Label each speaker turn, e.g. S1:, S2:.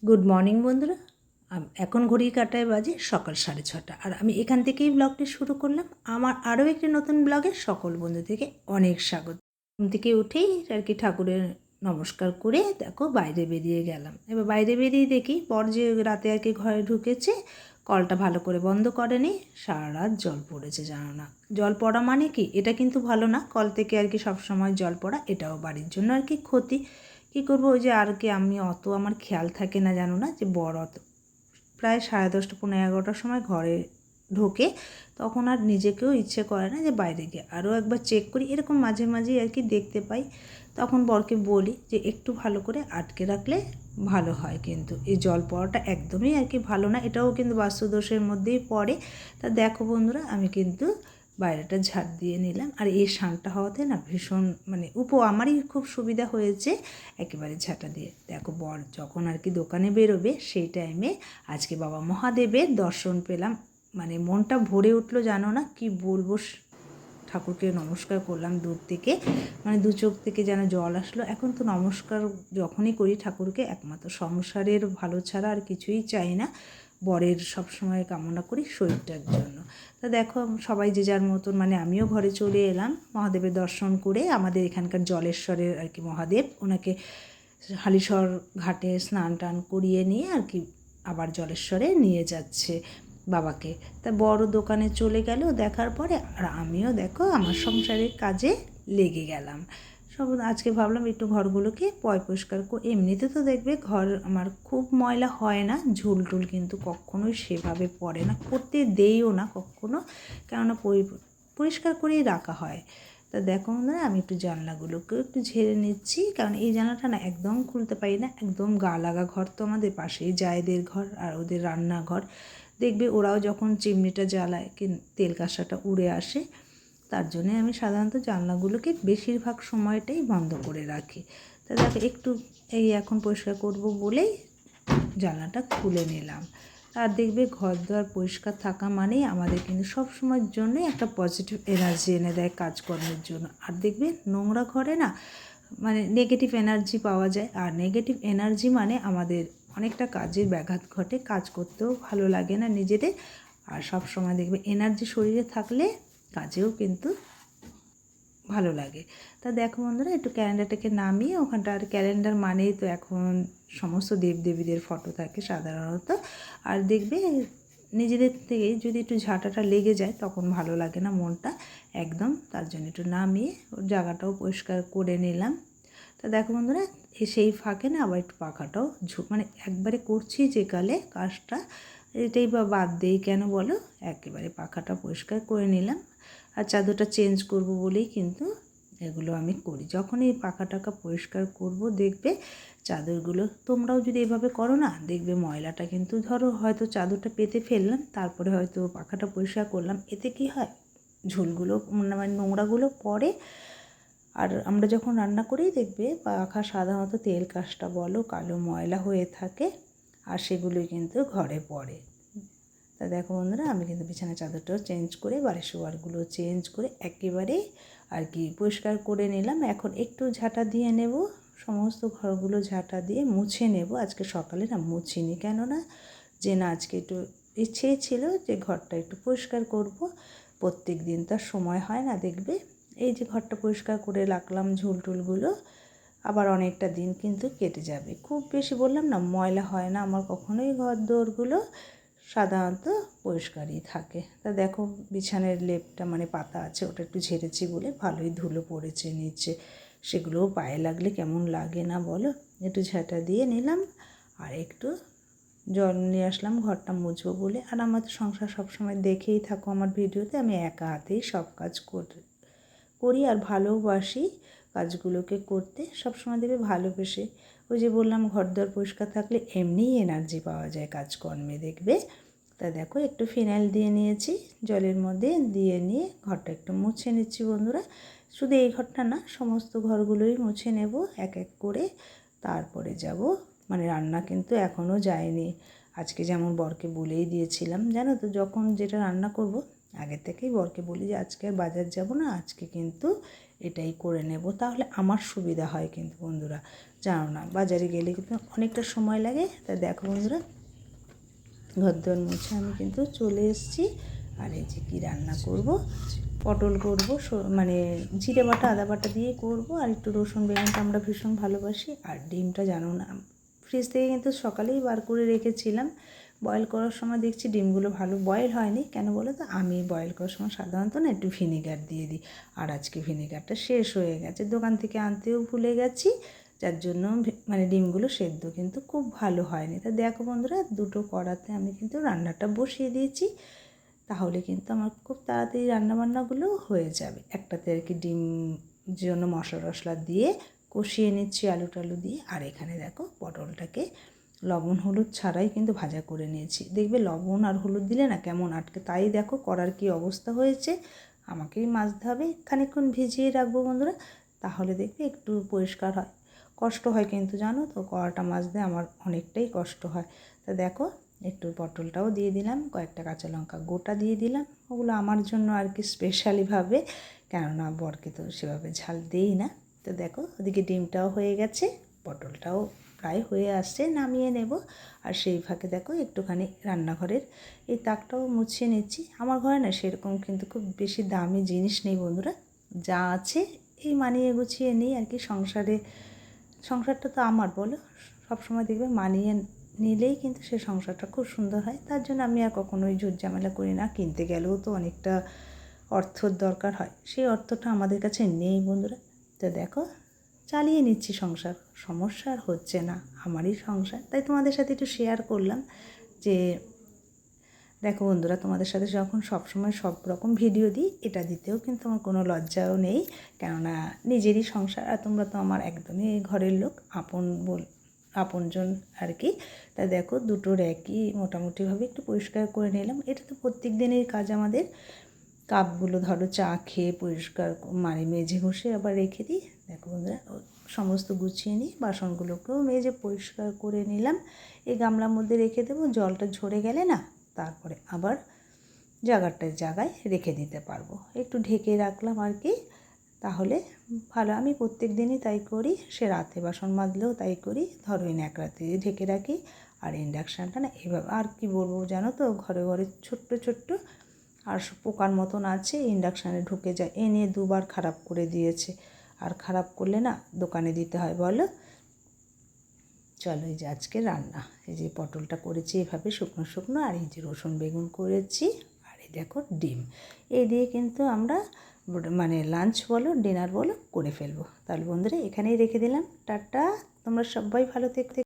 S1: Good morning বন্ধুরা। এখন ঘড়ির কাঁটায় বাজে সকাল 6:30 আর আমি এখান থেকেই ব্লগটি শুরু করলাম। আমার আরও একটি নতুন ব্লগে সকল বন্ধু থেকে অনেক স্বাগত। ঘুম থেকে উঠেই আর কি ঠাকুরের নমস্কার করে দেখো বাইরে বেরিয়ে গেলাম। এবার বাইরে বেরিয়ে দেখি বর যে রাতে আর কি ঘরে ঢুকেছে, কলটা ভালো করে বন্ধ করেনি, সারা রাত জল পড়েছে। জানো না, জল পড়া মানে কি, এটা কিন্তু ভালো না। কল থেকে আর কি সবসময় জল পড়া এটাও বাড়ির জন্য আর কি ক্ষতি। কী করবো, ওই যে আর কি আমি অত আমার খেয়াল থাকে না, জানো না, যে বড় অত প্রায় 10:30 11টার সময় ঘরে ঢোকে, তখন আর নিজেকেও ইচ্ছে করে না যে বাইরে গিয়ে আরও একবার চেক করি। এরকম মাঝে মাঝেই আর কি দেখতে পাই, তখন বরকে বলি যে একটু ভালো করে আটকে রাখলে ভালো হয়। কিন্তু এই জল পড়াটা একদমই আর কি ভালো না, এটাও কিন্তু বাস্তুদোষের মধ্যেই পড়ে। তা দেখো বন্ধুরা, আমি কিন্তু বাইরেটা ঝাড় দিয়ে নিলাম। আর এই শানটা হওয়াতে না ভীষণ মানে আমারই খুব সুবিধা হয়েছে একেবারে ঝাঁটা দিয়ে। দেখো বর যখন আর কি দোকানে বেরোবে সেই টাইমে আজকে বাবা মহাদেবের দর্শন পেলাম, মানে মনটা ভরে উঠলো। জানো না কি বলবো, ঠাকুরকে নমস্কার করলাম দূর থেকে, মানে দু চোখ থেকে যেন জল আসলো। এখন তো নমস্কার যখনই করি ঠাকুরকে, একমাত্র সংসারের ভালো ছাড়া আর কিছুই চাই না, বরের সবসময় কামনা করি শরীরটার জন্য। তা দেখো সবাই যে যার মতন, মানে আমিও ঘরে চলে এলাম মহাদেবের দর্শন করে। আমাদের এখানকার জলেশ্বরের আর কি মহাদেব, ওনাকে হালিশহর ঘাটে স্নান টান করিয়ে নিয়ে আর কি আবার জলেশ্বরে নিয়ে যাচ্ছে বাবাকে। তা বড় দোকানে চলে গেল দেখার পরে, আর আমিও দেখো আমার সংসারের কাজে লেগে গেলাম। সব আজকে ভাবলাম একটু ঘরগুলোকে পরিষ্কার করে, এমনিতে তো দেখবে ঘর আমার খুব ময়লা হয় না, ঝুল টুল কিন্তু কখনোই সেভাবে পড়ে না, করতে দেইও না কখনো, কেননা পরিষ্কার করেই রাখা হয়। তা দেখো বন্ধুরা, আমি একটু জানলাগুলোকেও একটু ঝেড়ে নিচ্ছি, কারণ এই জানলাটা না একদম খুলতে পারি না, একদম গা লাগা ঘর তো আমাদের পাশেই জায়েদের ঘর আর ওদের রান্নাঘর। দেখবে ওরাও যখন চিমনিটা জ্বালায় কি তেল কাঁসাটা উড়ে আসে, তার জন্যে আমি সাধারণত জানলাগুলোকে বেশিরভাগ সময়টাই বন্ধ করে রাখি। তা দেখো একটু এই এখন পরিষ্কার করব বলেই জানলাটা খুলে নিলাম। আর দেখবে ঘর দুয়ার পরিষ্কার থাকা মানেই আমাদের কিন্তু সব সময়ের জন্যই একটা পজিটিভ এনার্জি এনে দেয় কাজকর্মের জন্য। আর দেখবে নোংরা ঘরে না মানে নেগেটিভ এনার্জি পাওয়া যায়, আর নেগেটিভ এনার্জি মানে আমাদের অনেকটা কাজের ব্যাঘাত ঘটে, কাজ করতেও ভালো লাগে না নিজেদের। আর সব সময় দেখবে এনার্জি শরীরে থাকলে কাজেও কিন্তু ভালো লাগে। তা দেখো বন্ধুরা, একটু ক্যালেন্ডারটাকে নামিয়ে, ওখানটা আর ক্যালেন্ডার মানেই তো এখন সমস্ত দেবদেবীদের ফটো থাকে সাধারণত। আর দেখবে নিজেদের থেকেই যদি একটু ঝাঁটাটা লেগে যায় তখন ভালো লাগে না মনটা একদম, তার জন্য একটু নামিয়ে ওর জায়গাটাও পরিষ্কার করে নিলাম। তা দেখো বন্ধুরা, সেই ফাঁকে না আবার একটু পাখাটাও মানে একবারে করছি যে কালে কাজটা, এটাই বা বাদ দেই কেন বলো, একেবারে পাখাটা পরিষ্কার করে নিলাম। আর চাদরটা চেঞ্জ করব বলেই কিন্তু এগুলো আমি করি। যখন এই পাখা টাকা পরিষ্কার করব দেখবে চাদরগুলো, তোমরাও যদি এভাবে করো না দেখবে ময়লাটা কিন্তু, ধরো হয়তো চাদরটা পেতে ফেললাম, তারপরে হয়তো পাখাটা পরিষ্কার করলাম, এতে কি হয় ঝুলগুলো মানে নোংরাগুলো পড়ে। আর আমরা যখন রান্না করি দেখবে পাখা সাধারণত তেল কাজটা বলো কালো ময়লা হয়ে থাকে, আর সেগুলোই কিন্তু ঘরে পড়ে। তা দেখো বন্ধুরা, আমি কিন্তু বিছানা চাদরটাও চেঞ্জ করে বাড়ির শোয়ারগুলো চেঞ্জ করে একেবারে আর কি পরিষ্কার করে নিলাম। এখন একটু ঝাঁটা দিয়ে নেব, সমস্ত ঘরগুলো ঝাঁটা দিয়ে মুছে নেব। আজকে সকালে না মুছিনি, কেননা যে না আজকে একটু ইচ্ছেই ছিল যে ঘরটা একটু পরিষ্কার করব, প্রত্যেক দিন তার সময় হয় না। দেখবে এই যে ঘরটা পরিষ্কার করে রাখলাম, ঝুলটুলগুলো আবার অনেকটা দিন কিন্তু কেটে যাবে। খুব বেশি বললাম না ময়লা হয় না আমার কখনোই, ঘর দোরগুলো সাধারণত পরিষ্কারই থাকে। তা দেখো বিছানার লেপটা মানে পাতা আছে, ওটা একটু ঝেড়েছি বলে ভালোই ধুলো পড়েছে নিচে, সেগুলোও পায়ে লাগলে কেমন লাগে না বলো। একটু ঝাঁটা দিয়ে নিলাম আর একটু জল নিয়ে আসলাম ঘরটা মুছবো বলে। আর আমার তো সংসার সবসময় দেখেই থাকো আমার ভিডিওতে, আমি একা হাতেই সব কাজ করি আর ভালোবাসি কাজগুলোকে করতে, সবসময় দেবে ভালোবেসে। ওই যে বললাম ঘরদোর পরিষ্কার থাকলে এমনিই এনার্জি পাওয়া যায় কাজকর্মে দেখবে। তা দেখো একটু ফিনাইল দিয়ে নিয়েছি, জলের মধ্যে দিয়ে নিয়ে ঘরটা একটু মুছে নিচ্ছি বন্ধুরা। শুধু এই ঘরটা না, সমস্ত ঘরগুলোই মুছে নেব এক এক করে, তারপরে যাব। মানে রান্না কিন্তু এখনও যায়নি, আজকে যেমন বরকে বলেই দিয়েছিলাম, জানো তো যখন যেটা রান্না করব আগে থেকেই বরকে বলি যে আজকে আর বাজার যাব না, আজকে কিন্তু এটাই করে নেব, তাহলে আমার সুবিধা হয়। কিন্তু বন্ধুরা জানো না, বাজারে গেলে কিন্তু অনেকটা সময় লাগে। তা দেখো বন্ধুরা, ঘরদোর মুছে আমি কিন্তু চলে এসেছি। আর এই যে কী রান্না করব, পটল করব, মানে জিরে বাটা আদা বাটা দিয়ে করব, আর একটু রসুন বেগুনটা আমরা ভীষণ ভালোবাসি। আর ডিমটা জানো না, ফ্রিজ থেকে কিন্তু সকালেই বার করে রেখেছিলাম। বয়েল করার সময় দেখছি ডিমগুলো ভালো বয়েল হয়নি। কেন বলো তো, আমি বয়েল করার সময় সাধারণত না একটু ভিনেগার দিয়ে দিই, আর আজকে ভিনেগারটা শেষ হয়ে গেছে, দোকান থেকে আনতেও ভুলে গেছি, যার জন্য মানে ডিমগুলো সেদ্ধ কিন্তু খুব ভালো হয়নি। তা দেখো বন্ধুরা, দুটো কড়াতে আমি কিন্তু রান্নাটা বসিয়ে দিয়েছি, তাহলে কিন্তু আমার খুব তাড়াতাড়ি রান্নাবান্নাগুলো হয়ে যাবে। একটাতে আর কি ডিম জন্য মশলা টশলা দিয়ে কষিয়ে নিচ্ছি আলু টালু দিয়ে। আর এখানে দেখো পটলটাকে লবণ হলুদ ছাড়াই কিন্তু ভাজা করে নিয়েছি। দেখবে লবণ আর হলুদ দিলে না কেমন আটকে, তাই দেখো কড়ার কী অবস্থা হয়েছে। আমাকেই মাজতে হবে, খানিকক্ষণ ভিজিয়ে রাখবো বন্ধুরা, তাহলে দেখবে একটু পরিষ্কার হয়। কষ্ট হয় কিন্তু জানো তো, কড়াটা মাজতে আমার অনেকটাই কষ্ট হয়। তা দেখো একটু পটলটাও দিয়ে দিলাম, কয়েকটা কাঁচা লঙ্কা গোটা দিয়ে দিলাম, ওগুলো আমার জন্য আর কি স্পেশালিভাবে, কেননা বরকে তো সেভাবে ঝাল দেই না। তো দেখো ওদিকে ডিমটাও হয়ে গেছে, পটলটাও প্রায় হয়ে আসছে, নামিয়ে নেব। আর সেই ফাঁকে দেখো একটুখানি রান্নাঘরের এই তাকটাও মুছিয়ে নিচ্ছি। আমার ঘরে না সেরকম কিন্তু খুব বেশি দামি জিনিস নেই বন্ধুরা, যা আছে এই মানিয়ে গুছিয়ে নিই আর কি। সংসারটা তো আমার, বলো, সবসময় দেখবে মানিয়ে নিলেই কিন্তু সে সংসারটা খুব সুন্দর হয়। তার জন্য আমি আর কখনোই ঝুট ঝামেলা করি না। কিনতে গেলেও তো অনেকটা অর্থর দরকার হয়, সেই অর্থটা আমাদের কাছে নেই বন্ধুরা। তো দেখো চালিয়ে নিচ্ছি সংসার, সমস্যা আর হচ্ছে না, আমারই সংসার, তাই তোমাদের সাথে একটু শেয়ার করলাম। যে দেখো বন্ধুরা, তোমাদের সাথে যখন সবসময় সব রকম ভিডিও দিই, এটা দিতেও কিন্তু আমার কোনো লজ্জাও নেই, কেননা নিজেরই সংসার, আর তোমরা তো আমার একদমই ঘরের লোক, আপনজন আর কি। তা দেখো দুটো র্যাকই মোটামুটিভাবে একটু পরিষ্কার করে নিলাম। এটা তো প্রত্যেক দিনের কাজ আমাদের। কাপগুলো ধরো চা খেয়ে পরিষ্কার মানে মেজে ঘষে আবার রেখে দিই। দেখো বন্ধুরা, সমস্ত গুছিয়ে নিই, বাসনগুলোকেও মেজে পরিষ্কার করে নিলাম। এই গামলার মধ্যে রেখে দেবো, জলটা ঝরে গেলে না তারপরে আবার জায়গায় রেখে দিতে পারবো। একটু ঢেকে রাখলাম আর কি, তাহলে ভালো। আমি প্রত্যেক দিনই তাই করি, সে রাতে বাসন মাজলেও তাই করি, ধরো এই ন্যাকড়াতে ঢেকে রাখি। আর ইন্ডাকশানটা না এভাবে, আর কি বলবো জানো তো, ঘরে ঘরে ছোট্ট ছোট্ট আর পোকার মতন আছে, ইন্ডাকশানে ঢুকে যায়, এ নিয়ে দুবার খারাপ করে দিয়েছে। আর খারাপ করলে না দোকানে দিতে হয় বলো। চলো এই যে আজকে রান্না, এই যে পটলটা করেছি এভাবে শুকনো শুকনো, আর এই যে রসুন বেগুন করেছি, আর এই দেখো ডিম, এই দিয়ে কিন্তু আমরা মানে লাঞ্চ বলো ডিনার বলো করে ফেলবো। তাহলে বন্ধুরা এখানেই রেখে দিলাম, টাটা, তোমরা সবাই ভালো থাকতে।